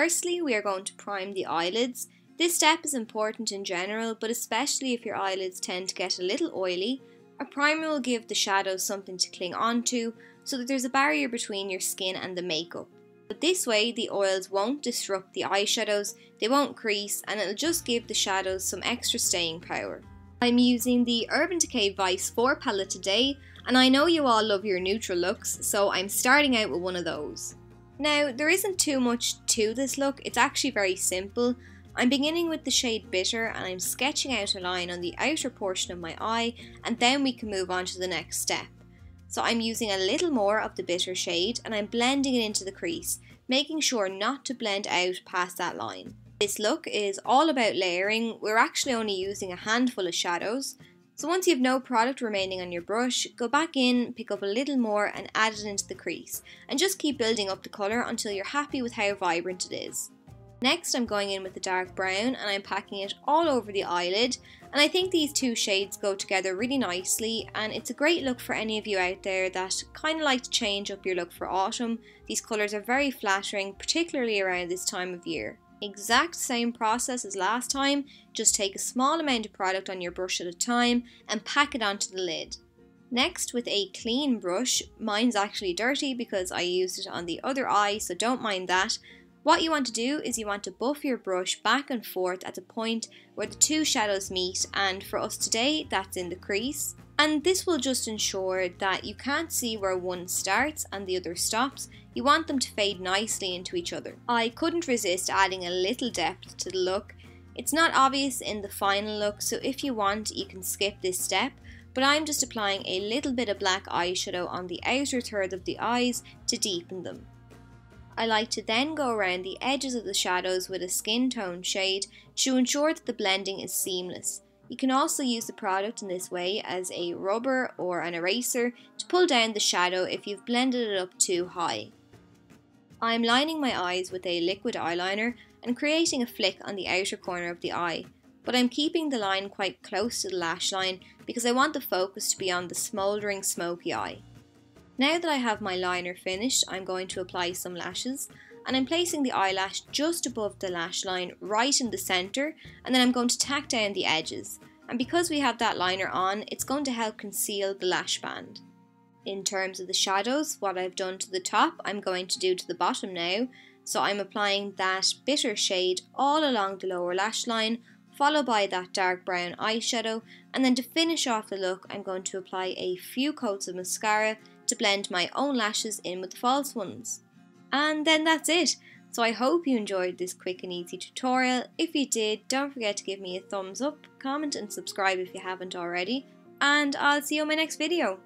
Firstly, we are going to prime the eyelids. This step is important in general, but especially if your eyelids tend to get a little oily. A primer will give the shadows something to cling onto so that there's a barrier between your skin and the makeup. But this way the oils won't disrupt the eyeshadows, they won't crease, and it'll just give the shadows some extra staying power. I'm using the Urban Decay Vice 4 palette today, and I know you all love your neutral looks, so I'm starting out with one of those. Now, there isn't too much to this look, it's actually very simple. I'm beginning with the shade Bitter and I'm sketching out a line on the outer portion of my eye, and then we can move on to the next step. So I'm using a little more of the Bitter shade and I'm blending it into the crease, making sure not to blend out past that line. This look is all about layering. We're actually only using a handful of shadows. So once you have no product remaining on your brush, go back in, pick up a little more and add it into the crease. And just keep building up the colour until you're happy with how vibrant it is. Next I'm going in with the dark brown and I'm packing it all over the eyelid, and I think these two shades go together really nicely, and it's a great look for any of you out there that kind of like to change up your look for autumn. These colours are very flattering, particularly around this time of year. Exact same process as last time, just take a small amount of product on your brush at a time and pack it onto the lid. Next, with a clean brush, mine's actually dirty because I used it on the other eye, so don't mind that. What you want to do is you want to buff your brush back and forth at the point where the two shadows meet, and for us today that's in the crease. And this will just ensure that you can't see where one starts and the other stops. You want them to fade nicely into each other. I couldn't resist adding a little depth to the look. It's not obvious in the final look, so if you want you can skip this step, but I'm just applying a little bit of black eyeshadow on the outer third of the eyes to deepen them. I like to then go around the edges of the shadows with a skin tone shade to ensure that the blending is seamless. You can also use the product in this way as a rubber or an eraser to pull down the shadow if you've blended it up too high. I'm lining my eyes with a liquid eyeliner and creating a flick on the outer corner of the eye, but I'm keeping the line quite close to the lash line because I want the focus to be on the smouldering smoky eye. Now that I have my liner finished, I'm going to apply some lashes, and I'm placing the eyelash just above the lash line right in the centre, and then I'm going to tack down the edges. And because we have that liner on, it's going to help conceal the lash band. In terms of the shadows, what I've done to the top, I'm going to do to the bottom now. So I'm applying that Bitter shade all along the lower lash line, followed by that dark brown eyeshadow, and then to finish off the look, I'm going to apply a few coats of mascara to blend my own lashes in with the false ones. And then that's it. So I hope you enjoyed this quick and easy tutorial. If you did, don't forget to give me a thumbs up, comment and subscribe if you haven't already, and I'll see you in my next video.